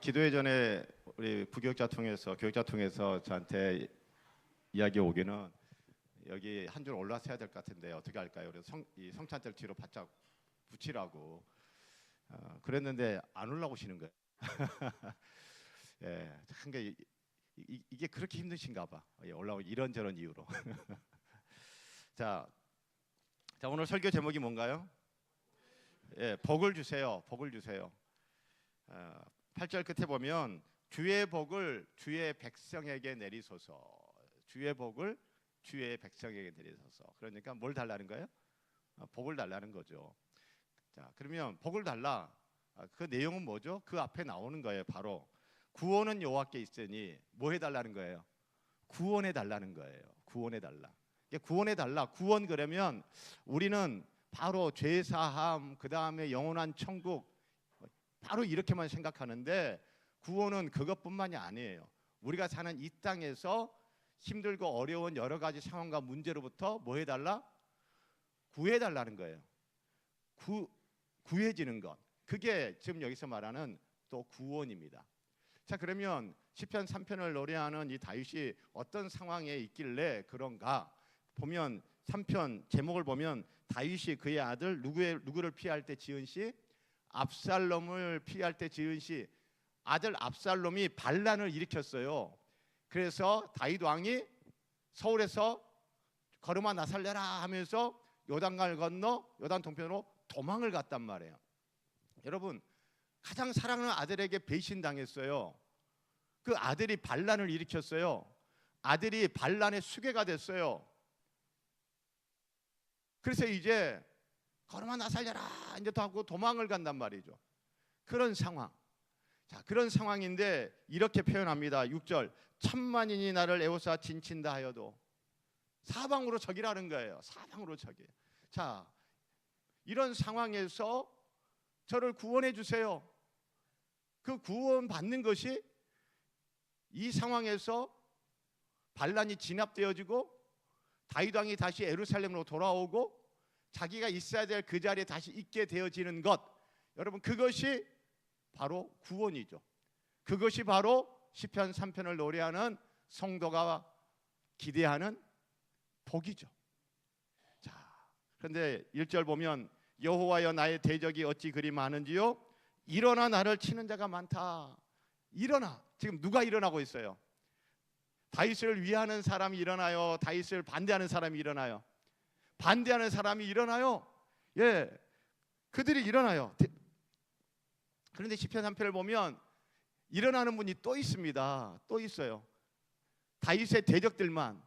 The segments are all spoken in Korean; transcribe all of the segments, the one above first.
기도회 전에 우리 부교육자 통해서 교육자 통해서 저한테 이야기 오기는 여기 한 줄 올라서 해야 될 것 같은데 어떻게 할까요? 그래서 이 성찬절 뒤로 바짝 붙이라고 그랬는데 안 올라오시는 거예요. 예, 한게 이게 그렇게 힘드신가 봐. 올라오 이런저런 이유로. 자, 오늘 설교 제목이 뭔가요? 예, 복을 주세요. 복을 주세요. 8절 끝에 보면 주의 복을 주의 백성에게 내리소서. 주의 복을 주의 백성에게 내리소서. 그러니까 뭘 달라는 거예요? 복을 달라는 거죠. 자, 그러면 복을 달라. 그 내용은 뭐죠? 그 앞에 나오는 거예요. 바로 구원은 여호와께 있으니 뭐 해달라는 거예요? 구원해 달라는 거예요. 구원해 달라. 구원해 달라. 구원 그러면 우리는 바로 죄 사함, 그 다음에 영원한 천국, 바로 이렇게만 생각하는데 구원은 그것뿐만이 아니에요. 우리가 사는 이 땅에서 힘들고 어려운 여러 가지 상황과 문제로부터 뭐 해달라? 구해달라는 거예요. 구해지는 것. 그게 지금 여기서 말하는 또 구원입니다. 자, 그러면 시편 3편을 노래하는 이 다윗이 어떤 상황에 있길래 그런가? 보면 3편 제목을 보면 다윗이 그의 아들 누구를 피할 때 지은 시? 압살롬을 피할 때 지은 시. 아들 압살롬이 반란을 일으켰어요. 그래서 다윗 왕이 서울에서 걸음아 나살려라 하면서 요단강을 건너 요단 동편으로 도망을 갔단 말이에요. 여러분, 가장 사랑하는 아들에게 배신당했어요. 그 아들이 반란을 일으켰어요. 아들이 반란의 수괴가 됐어요. 그래서 이제 걸음아 나살려라 이제 또 하고 도망을 간단 말이죠. 그런 상황. 자, 그런 상황인데 이렇게 표현합니다. 6절 천만인이 나를 에워싸 진친다 하여도 사방으로 적이라는 거예요. 사방으로 적이에요. 자, 이런 상황에서 저를 구원해 주세요. 그 구원 받는 것이 이 상황에서 반란이 진압되어지고 다윗 왕이 다시 예루살렘으로 돌아오고 자기가 있어야 될 그 자리에 다시 있게 되어지는 것, 여러분 그것이 바로 구원이죠. 그것이 바로 시편 3편을 노래하는 성도가 기대하는 복이죠. 자, 그런데 1절 보면 여호와여 나의 대적이 어찌 그리 많은지요? 일어나 나를 치는 자가 많다. 일어나. 지금 누가 일어나고 있어요? 다윗을 위하는 사람이 일어나요? 다윗을 반대하는 사람이 일어나요? 반대하는 사람이 일어나요. 예, 그들이 일어나요. 그런데 시편 3편을 보면 일어나는 분이 또 있습니다. 또 있어요. 다윗의 대적들만,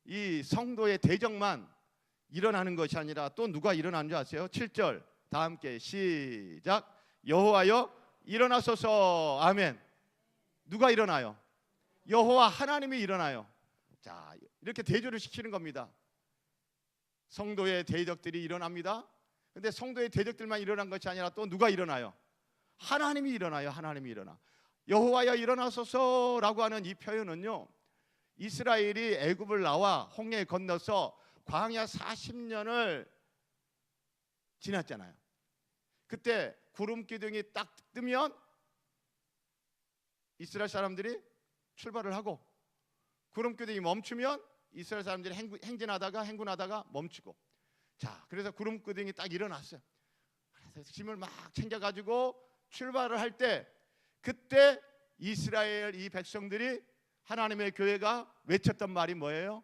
이 성도의 대적만 일어나는 것이 아니라 또 누가 일어나는 줄 아세요? 7절 다 함께 시작. 여호와여 일어나소서. 아멘. 누가 일어나요? 여호와 하나님이 일어나요. 자, 이렇게 대조를 시키는 겁니다. 성도의 대적들이 일어납니다. 근데 성도의 대적들만 일어난 것이 아니라 또 누가 일어나요? 하나님이 일어나요. 하나님이 일어나. 여호와여 일어나소서라고 하는 이 표현은요, 이스라엘이 애굽을 나와 홍해 건너서 광야 40년을 지났잖아요. 그때 구름 기둥이 딱 뜨면 이스라엘 사람들이 출발을 하고 구름 기둥이 멈추면 이스라엘 사람들이 행군하다가 멈추고. 자, 그래서 구름 기둥이 딱 일어났어요. 그래서 짐을 막 챙겨가지고 출발을 할 때 그때 이스라엘 이 백성들이 하나님의 교회가 외쳤던 말이 뭐예요?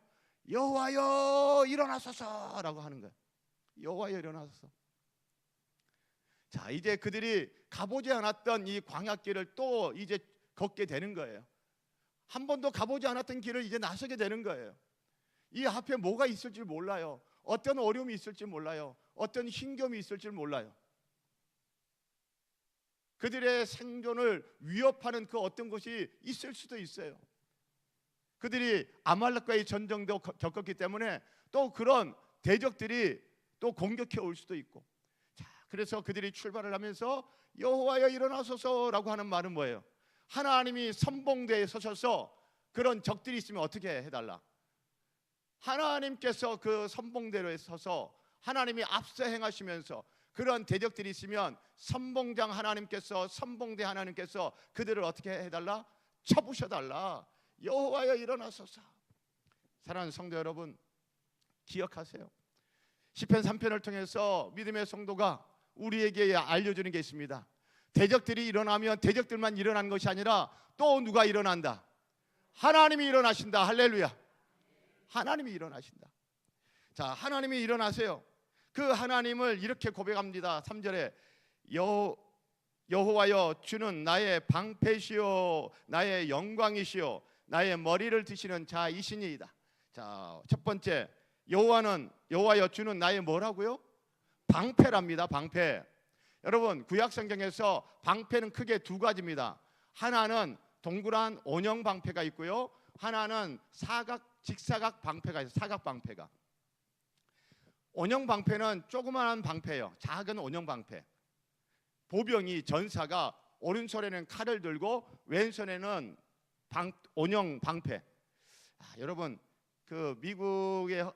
여호와여 일어나소서라고 하는 거예요. 여호와여 일어나소서. 자, 이제 그들이 가보지 않았던 이 광야길을 또 이제 걷게 되는 거예요. 한 번도 가보지 않았던 길을 이제 나서게 되는 거예요. 이 앞에 뭐가 있을지 몰라요. 어떤 어려움이 있을지 몰라요. 어떤 힘겨움이 있을지 몰라요. 그들의 생존을 위협하는 그 어떤 것이 있을 수도 있어요. 그들이 아말렉과의 전쟁도 겪었기 때문에 또 그런 대적들이 또 공격해 올 수도 있고. 자, 그래서 그들이 출발을 하면서 여호와여 일어나소서라고 하는 말은 뭐예요? 하나님이 선봉대에 서셔서 그런 적들이 있으면 어떻게 해달라? 하나님께서 그 선봉대로에 서서 하나님이 앞서 행하시면서 그런 대적들이 있으면 선봉장 하나님께서, 선봉대 하나님께서 그들을 어떻게 해달라? 쳐부셔달라. 여호와여 일어나소서. 사랑하는 성도 여러분, 기억하세요. 시편 3편을 통해서 믿음의 성도가 우리에게 알려주는 게 있습니다. 대적들이 일어나면 대적들만 일어나는 것이 아니라 또 누가 일어난다? 하나님이 일어나신다. 할렐루야. 하나님이 일어나신다. 자, 하나님이 일어나세요. 그 하나님을 이렇게 고백합니다. 3절에 여호와여 주는 나의 방패시요 나의 영광이시요 나의 머리를 드시는 자이시니이다. 자, 첫 번째, 여호와여 주는 나의 뭐라고요? 방패랍니다. 방패. 여러분, 구약 성경에서 방패는 크게 두 가지입니다. 하나는 동그란 원형 방패가 있고요, 하나는 직사각 방패가 있어요. 사각 방패가. 원형 방패는 조그마한 방패예요. 작은 원형 방패. 보병이, 전사가 오른손에는 칼을 들고 왼손에는 원형 방패. 여러분, 그 미국의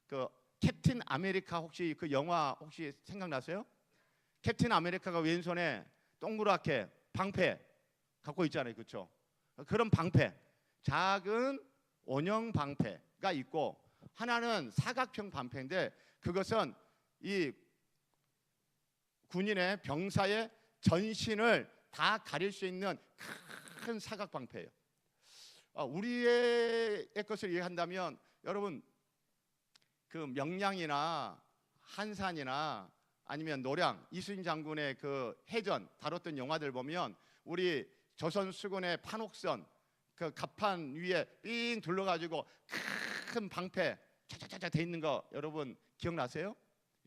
그 캡틴 아메리카, 혹시 그 영화 혹시 생각나세요? 캡틴 아메리카가 왼손에 동그랗게 방패 갖고 있잖아요, 그렇죠? 그런 방패, 작은 원형 방패가 있고, 하나는 사각형 방패인데 그것은 이 군인의, 병사의 전신을 다 가릴 수 있는 큰 사각 방패예요. 우리의 것을 이해한다면, 여러분, 그 명량이나 한산이나 아니면 노량, 이순신 장군의 그 해전 다뤘던 영화들 보면 우리 조선 수군의 판옥선 그 갑판 위에 삥 둘러가지고 큰 방패 차차차차 돼 있는 거 여러분 기억나세요?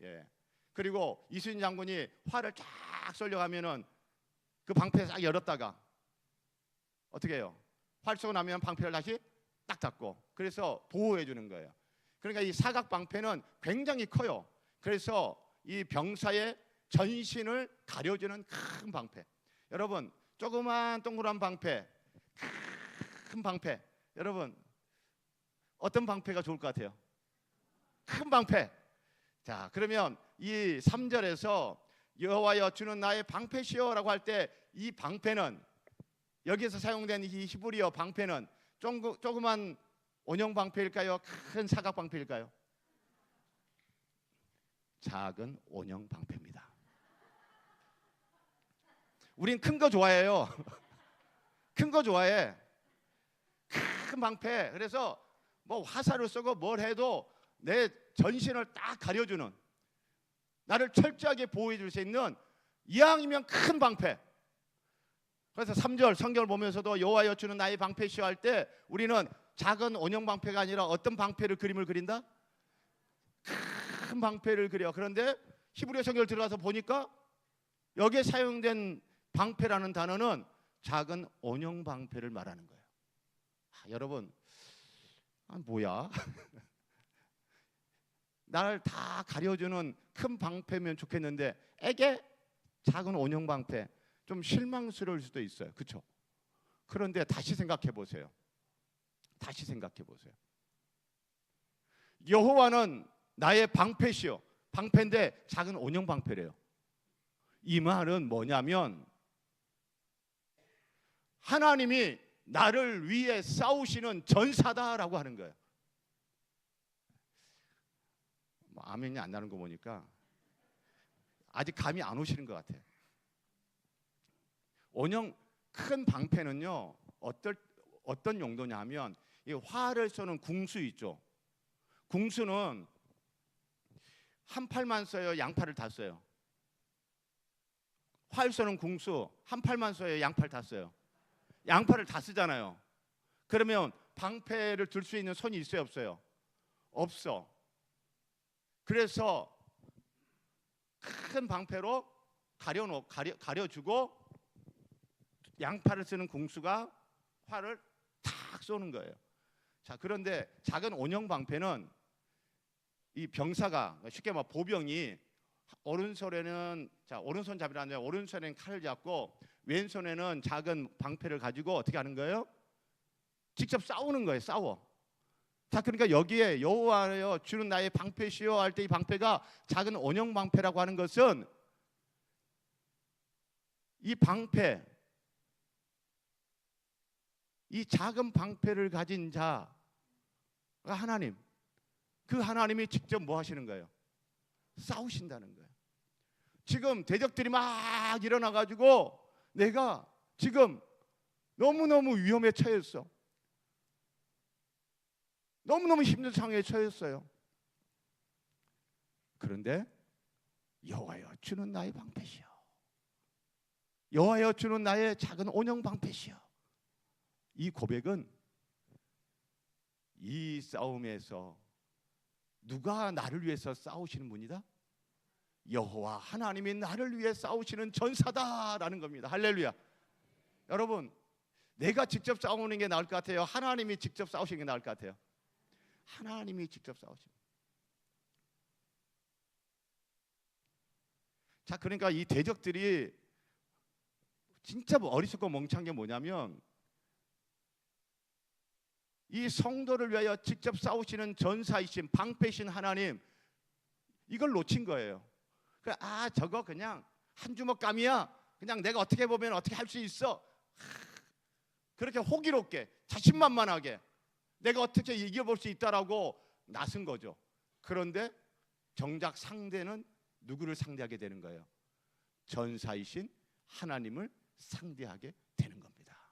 예. 그리고 이순신 장군이 활을 쫙 쏠려가면은 그 방패 싹 열었다가 어떻게 해요? 활 쏘고 나면 방패를 다시 딱 닫고, 그래서 보호해 주는 거예요. 그러니까 이 사각 방패는 굉장히 커요. 그래서 이 병사의 전신을 가려주는 큰 방패. 여러분, 조그만 동그란 방패, 큰 방패, 여러분 어떤 방패가 좋을 것 같아요? 큰 방패. 자, 그러면 이 3절에서 여호와여 주는 나의 방패시여라고 할 때 이 방패는, 여기서 사용된 이 히브리어 방패는 조그만 원형 방패일까요? 큰 사각 방패일까요? 작은 원형 방패입니다. 우린 큰 거 좋아해요. 큰 거 좋아해. 큰 방패. 그래서 뭐 화살을 쏘고 뭘 해도 내 전신을 딱 가려주는, 나를 철저하게 보호해 줄 수 있는, 이왕이면 큰 방패. 그래서 3절 성경을 보면서도 여호와여 주는 나의 방패시여 할 때 우리는 작은 원형 방패가 아니라 어떤 방패를 그림을 그린다? 큰 방패를 그려. 그런데 히브리어 성경을 들어가서 보니까 여기에 사용된 방패라는 단어는 작은 원형 방패를 말하는 거예요. 여러분, 뭐야? 나를 다 가려주는 큰 방패면 좋겠는데 에게 작은 원형 방패, 좀 실망스러울 수도 있어요. 그렇죠? 그런데 다시 생각해 보세요. 다시 생각해 보세요. 여호와는 나의 방패시요. 방패인데 작은 원형 방패래요. 이 말은 뭐냐면 하나님이 나를 위해 싸우시는 전사다라고 하는 거예요. 아멘이 안 나는 거 보니까 아직 감이 안 오시는 것 같아요. 원형 큰 방패는요, 어떤 용도냐 하면, 이 활을 쏘는 궁수 있죠. 궁수는 한 팔만 써요, 양팔을 다 써요? 활 쏘는 궁수 한 팔만 써요, 양팔 다 써요? 양팔을 다 쓰잖아요. 그러면 방패를 들 수 있는 손이 있어요, 없어요? 없어. 그래서 큰 방패로 가려주고 양팔을 쓰는 궁수가 활을 탁 쏘는 거예요. 자, 그런데 작은 원형 방패는 이 병사가, 쉽게 말 보병이 오른손에는, 자, 오른손 잡이라는, 오른손에는 칼을 잡고 왼손에는 작은 방패를 가지고 어떻게 하는 거예요? 직접 싸우는 거예요. 싸워. 자, 그러니까 여기에 여호와여 주는 나의 방패시여 할 때 이 방패가 작은 원형 방패라고 하는 것은 이 방패, 이 작은 방패를 가진 자가 하나님. 그 하나님이 직접 뭐 하시는 거예요? 싸우신다는 거예요. 지금 대적들이 막 일어나 가지고 내가 지금 너무너무 위험에 처했어. 너무너무 힘든 상황에 처했어요. 그런데 여호와여 주는 나의 방패시여, 여호와여 주는 나의 작은 온영 방패시여. 이 고백은 이 싸움에서 누가 나를 위해서 싸우시는 분이다? 여호와 하나님이 나를 위해 싸우시는 전사다라는 겁니다. 할렐루야. 여러분, 내가 직접 싸우는 게 나을 것 같아요? 하나님이 직접 싸우시는 게 나을 것 같아요? 하나님이 직접 싸우시는. 자, 그러니까 이 대적들이 진짜 어리석고 멍청한 게 뭐냐면 이 성도를 위하여 직접 싸우시는 전사이신 방패신 하나님, 이걸 놓친 거예요. 저거 그냥 한 주먹감이야. 그냥 내가 어떻게 보면 어떻게 할 수 있어. 그렇게 호기롭게 자신만만하게 내가 어떻게 이겨볼 수 있다라고 나선 거죠. 그런데 정작 상대는 누구를 상대하게 되는 거예요? 전사이신 하나님을 상대하게 되는 겁니다.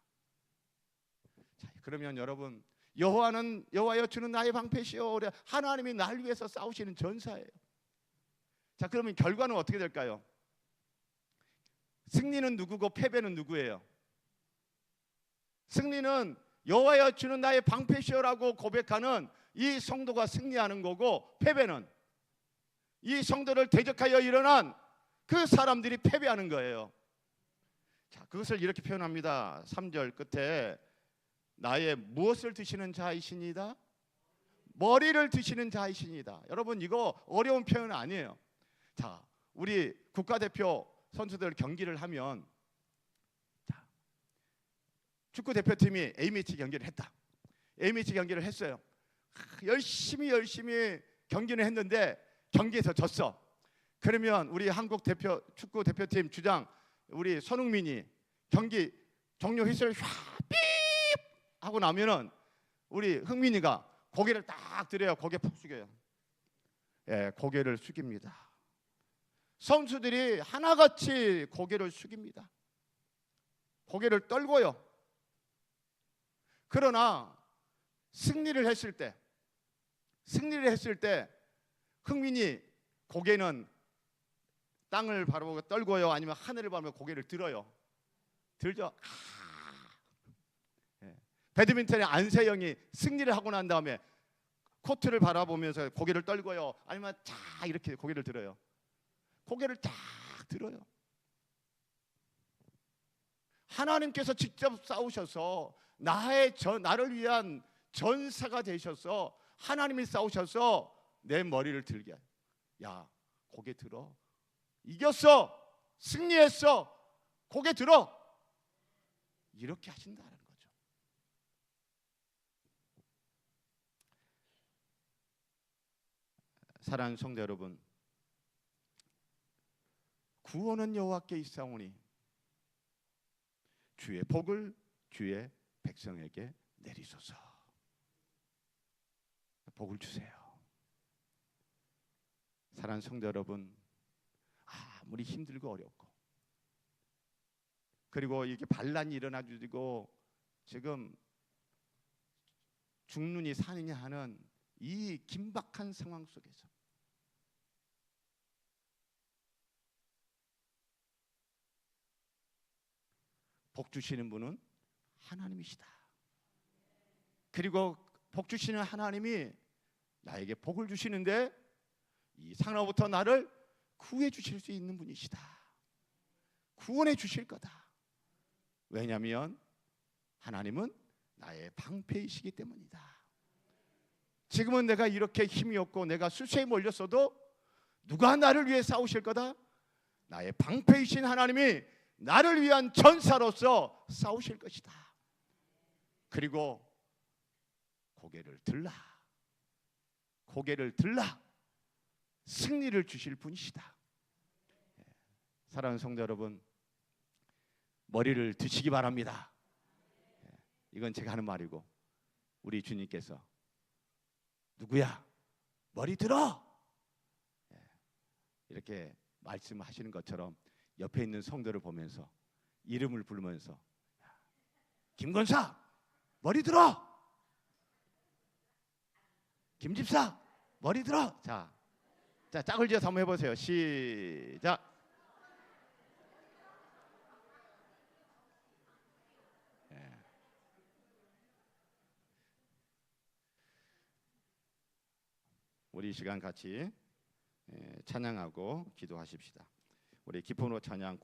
자, 그러면 여러분, 여호와여 주는 나의 방패시오. 하나님이 날 위해서 싸우시는 전사예요. 자, 그러면 결과는 어떻게 될까요? 승리는 누구고 패배는 누구예요? 승리는 여호와여 주는 나의 방패시오라고 고백하는 이 성도가 승리하는 거고, 패배는 이 성도를 대적하여 일어난 그 사람들이 패배하는 거예요. 자, 그것을 이렇게 표현합니다. 3절 끝에 나의 무엇을 드시는 자이시니다? 머리를 드시는 자이시니다. 여러분, 이거 어려운 표현 아니에요. 자, 우리 국가대표 선수들 경기를 하면, 자, 축구 대표팀이 A매치 경기를 했다. A매치 경기를 했어요. 열심히 경기는 했는데 경기에서 졌어. 그러면 우리 한국 축구 대표팀 주장 우리 손흥민이 경기 종료휘슬 휘 하고 나면은 우리 흥민이가 고개를 딱 들여요. 고개 푹 숙여요. 예, 고개를 숙입니다. 선수들이 하나같이 고개를 숙입니다. 고개를 떨고요. 그러나 승리를 했을 때 흥민이 고개는 땅을 바라보고 떨고요, 아니면 하늘을 바라보고 고개를 들어요? 들죠? 배드민턴의 안세영이 승리를 하고 난 다음에 코트를 바라보면서 고개를 떨고요, 아니면 자 이렇게 고개를 들어요? 고개를 딱 들어요. 하나님께서 직접 싸우셔서 나를 위한 전사가 되셔서 하나님이 싸우셔서 내 머리를 들게, 야 고개 들어, 이겼어, 승리했어, 고개 들어, 이렇게 하신다는 거죠. 사랑하는 성도 여러분, 구원은 여호와께 있사오니 주의 복을 주의 백성에게 내리소서. 복을 주세요. 사랑하는 성도 여러분, 아무리 힘들고 어렵고, 그리고 이렇게 반란이 일어나지고 지금 죽느니 사느냐 하는 이 긴박한 상황 속에서 복 주시는 분은 하나님이시다. 그리고 복 주시는 하나님이 나에게 복을 주시는데 이 상로부터 나를 구해 주실 수 있는 분이시다. 구원해 주실 거다. 왜냐하면 하나님은 나의 방패이시기 때문이다. 지금은 내가 이렇게 힘이 없고 내가 수세에 몰렸어도 누가 나를 위해 싸우실 거다? 나의 방패이신 하나님이 나를 위한 전사로서 싸우실 것이다. 그리고 고개를 들라 승리를 주실 분이시다. 사랑하는 성도 여러분, 머리를 드시기 바랍니다. 이건 제가 하는 말이고 우리 주님께서 누구야? 머리 들어! 이렇게 말씀하시는 것처럼 옆에 있는 성도를 보면서 이름을 부르면서 김건사 머리 들어! 김집사 머리 들어! 자, 짝을 지어서 한번 해보세요. 시작. 우리 이 시간 같이 찬양하고 기도하십시다. 우리 기포노 찬양